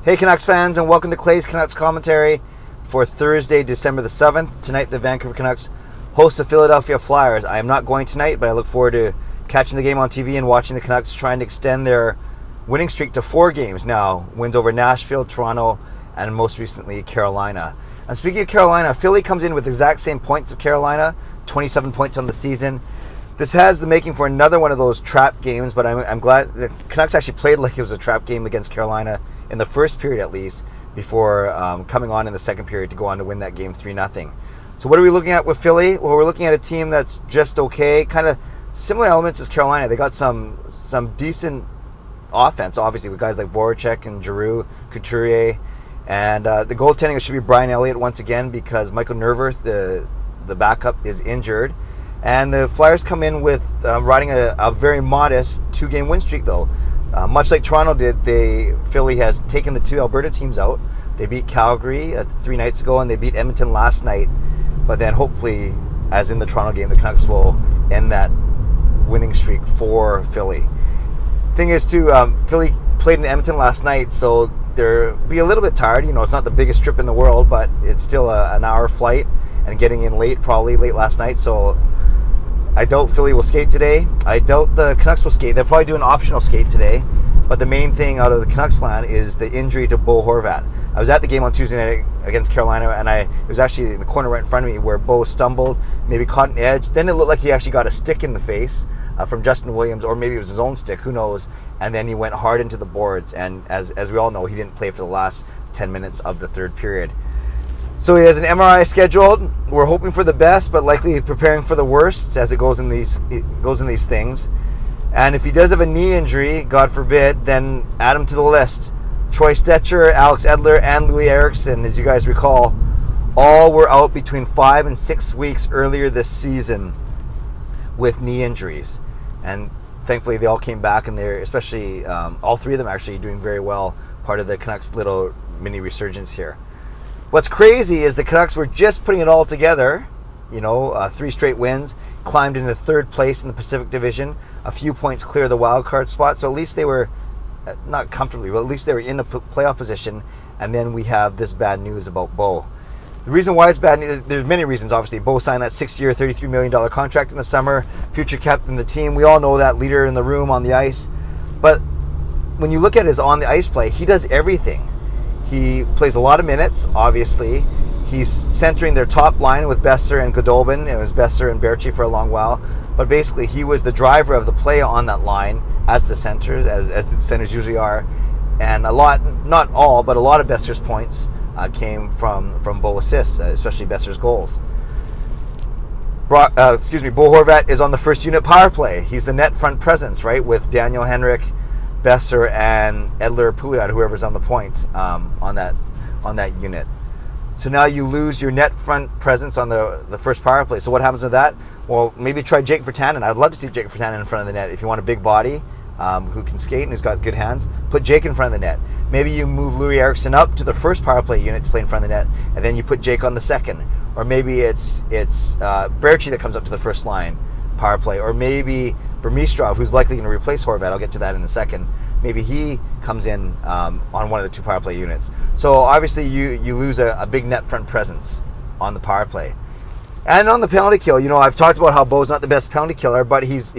Hey Canucks fans, and welcome to Clay's Canucks commentary for Thursday, December the 7th. Tonight the Vancouver Canucks host the Philadelphia Flyers. I am not going tonight, but I look forward to catching the game on TV and watching the Canucks trying to extend their winning streak to 4 games now. Wins over Nashville, Toronto, and most recently Carolina. And speaking of Carolina, Philly comes in with the exact same points of Carolina, 27 points on the season. This has the making for another one of those trap games, but I'm glad the Canucks actually played like it was a trap game against Carolina in the first period at least, before coming on in the second period to go on to win that game 3-0. So what are we looking at with Philly? Well, we're looking at a team that's just okay, kind of similar elements as Carolina. They got some decent offense, obviously, with guys like Voracek and Giroux, Couturier, and the goaltending should be Brian Elliott once again because Michael Nerver, the backup, is injured. And the Flyers come in with riding a very modest 2-game win streak, though. Much like Toronto did, Philly has taken the 2 Alberta teams out. They beat Calgary 3 nights ago, and they beat Edmonton last night. But then hopefully, as in the Toronto game, the Canucks will end that winning streak for Philly. Thing is, too, Philly played in Edmonton last night, so they'll be a little bit tired. You know, it's not the biggest trip in the world, but it's still an hour flight, and getting in probably late last night, so I doubt Philly will skate today. I doubt the Canucks will skate. They'll probably do an optional skate today. But the main thing out of the Canucks land is the injury to Bo Horvat. I was at the game on Tuesday night against Carolina, and it was actually in the corner right in front of me where Bo stumbled, maybe caught an edge. Then it looked like he actually got a stick in the face from Justin Williams, or maybe it was his own stick, who knows. And then he went hard into the boards. And as we all know, he didn't play for the last 10 minutes of the third period. So he has an MRI scheduled. We're hoping for the best, but likely preparing for the worst as it goes in these things. And if he does have a knee injury, God forbid, then add him to the list. Troy Stecher, Alex Edler, and Louis Eriksson, as you guys recall, all were out between 5 and 6 weeks earlier this season with knee injuries. And thankfully they all came back, and they're, especially all 3 of them actually, doing very well, part of the Canucks' little mini resurgence here. What's crazy is the Canucks were just putting it all together, 3 straight wins, climbed into 3rd place in the Pacific Division, a few points clear of the wild card spot, so at least they were, not comfortably, but at least they were in a playoff position, and then we have this bad news about Bo. The reason why it's bad news, there's many reasons, obviously. Bo signed that 6-year, $33 million contract in the summer, future captain of the team. We all know that, leader in the room, on the ice. But when you look at his on-the-ice play, he does everything. He plays a lot of minutes, obviously. He's centering their top line with Besser and Godolbin. It was Besser and Berchi for a long while. But basically, he was the driver of the play on that line as the center, as the centers usually are. And a lot, not all, but a lot of Besser's points came from Bo assists, especially Besser's goals. Bo Horvat is on the first unit power play. He's the net front presence, right, with Daniel Henrik, Besser, and Edler Pouliot, whoever's on the point on that unit. So now you lose your net front presence on the first power play. So what happens with that? Well, maybe try Jake Virtanen. I'd love to see Jake Virtanen in front of the net. If you want a big body who can skate and who's got good hands, put Jake in front of the net. Maybe you move Louis Eriksson up to the first power play unit to play in front of the net, and then you put Jake on the second. Or maybe it's Berchi that comes up to the first line power play. Or maybe Burmistrov, who's likely going to replace Horvat. I'll get to that in a second. Maybe he comes in on one of the 2 power play units. So obviously you lose a big net front presence on the power play. And on the penalty kill, I've talked about how Bo's not the best penalty killer, but he's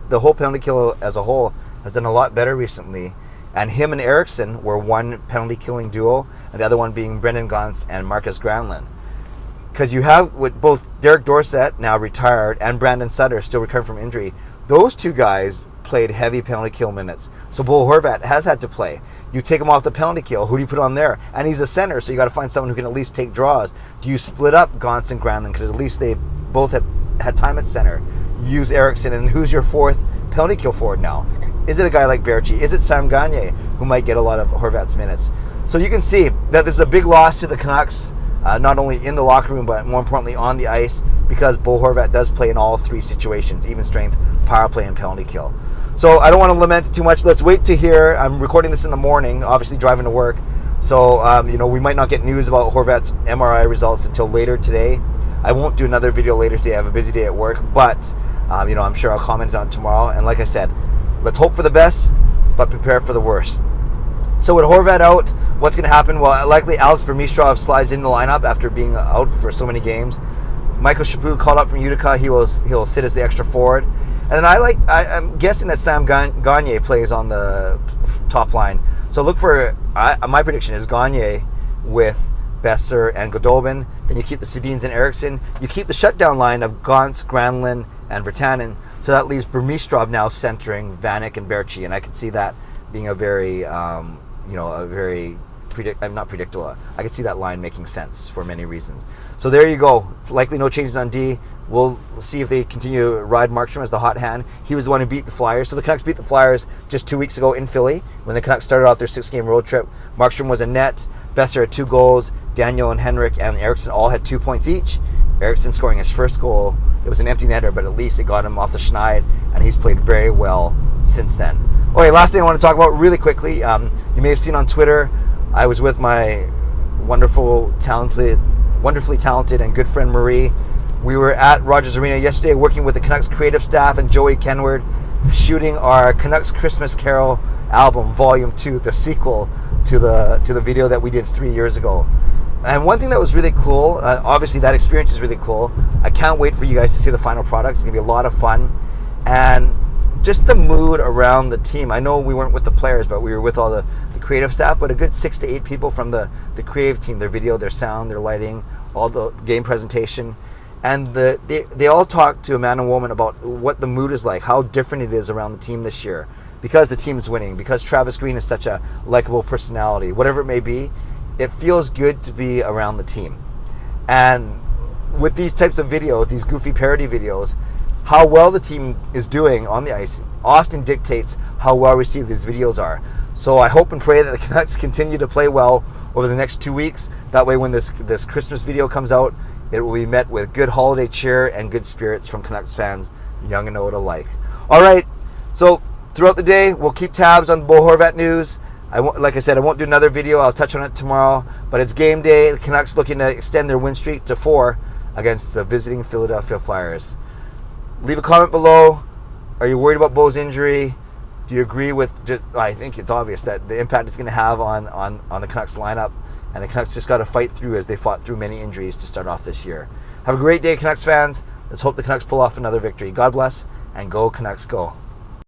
the whole penalty kill as a whole has done a lot better recently. And him and Eriksson were one penalty killing duo, and the other one being Brendan Gaunce and Marcus Granlund. Because you have with both Derek Dorsett, now retired, and Brandon Sutter still recovering from injury. Those 2 guys played heavy penalty kill minutes. So Bo Horvat has had to play. You take him off the penalty kill, who do you put on there? And he's a center, so you got to find someone who can at least take draws. Do you split up Gaunce and Granlund, because at least they both have had time at center? Use Eriksson, and who's your 4th penalty kill forward now? Is it a guy like Berchi? Is it Sam Gagner, who might get a lot of Horvat's minutes? So you can see that this is a big loss to the Canucks, not only in the locker room, but more importantly on the ice, because Bo Horvat does play in all 3 situations, even strength, power play, and penalty kill. So I don't want to lament it too much. Let's wait to hear. I'm recording this in the morning, obviously driving to work. So, we might not get news about Horvat's MRI results until later today. I won't do another video later today. I have a busy day at work, but, I'm sure I'll comment on it tomorrow. And like I said, let's hope for the best, but prepare for the worst. So with Horvat out, What's going to happen? Well, likely Alex Burmistrov slides in the lineup after being out for so many games. Michael Chaput called up from Utica. He'll sit as the extra forward. And then I'm guessing that Sam Gagner plays on the top line. So look for, my prediction is Gagner with Besser and Goldobin. Then you keep the Sedins and Eriksson. You keep the shutdown line of Gauntz, Granlund, and Virtanen. So that leaves Burmistrov now centering Vanek and Berchi. And I could see that being a very, not predictable. I could see that line making sense for many reasons. So there you go. Likely no changes on D. We'll see if they continue to ride Markstrom as the hot hand. He was the one who beat the Flyers. So the Canucks beat the Flyers just 2 weeks ago in Philly when the Canucks started off their 6-game road trip. Markstrom was a net. Besser had 2 goals. Daniel and Henrik and Eriksson all had 2 points each. Eriksson scoring his first goal. It was an empty netter, but at least it got him off the schneid, and he's played very well since then. Okay, last thing I want to talk about really quickly. You may have seen on Twitter, I was with my wonderfully talented and good friend Marie. We were at Rogers Arena yesterday working with the Canucks creative staff and Joey Kenward, shooting our Canucks Christmas Carol album, Volume 2, the sequel to the video that we did 3 years ago. And one thing that was really cool, obviously that experience is really cool. I can't wait for you guys to see the final product. It's going to be a lot of fun. And just the mood around the team. I know we weren't with the players, but we were with all the creative staff, but a good 6 to 8 people from the creative team, their video, their sound, their lighting, all the game presentation. And they all talked to a man and woman about what the mood is like, how different it is around the team this year. Because the team's winning, because Travis Green is such a likable personality, whatever it may be, it feels good to be around the team. And with these types of videos, these goofy parody videos, how well the team is doing on the ice often dictates how well received these videos are. So I hope and pray that the Canucks continue to play well over the next 2 weeks. That way when this Christmas video comes out, it will be met with good holiday cheer and good spirits from Canucks fans, young and old alike. All right, so throughout the day, we'll keep tabs on the Bo Horvat news. Like I said, I won't do another video. I'll touch on it tomorrow. But it's game day. The Canucks looking to extend their win streak to 4 against the visiting Philadelphia Flyers. Leave a comment below. Are you worried about Bo's injury? Do you agree with, I think it's obvious that the impact it's going to have on the Canucks lineup, and the Canucks just got to fight through as they fought through many injuries to start off this year. Have a great day, Canucks fans. Let's hope the Canucks pull off another victory. God bless, and go Canucks go.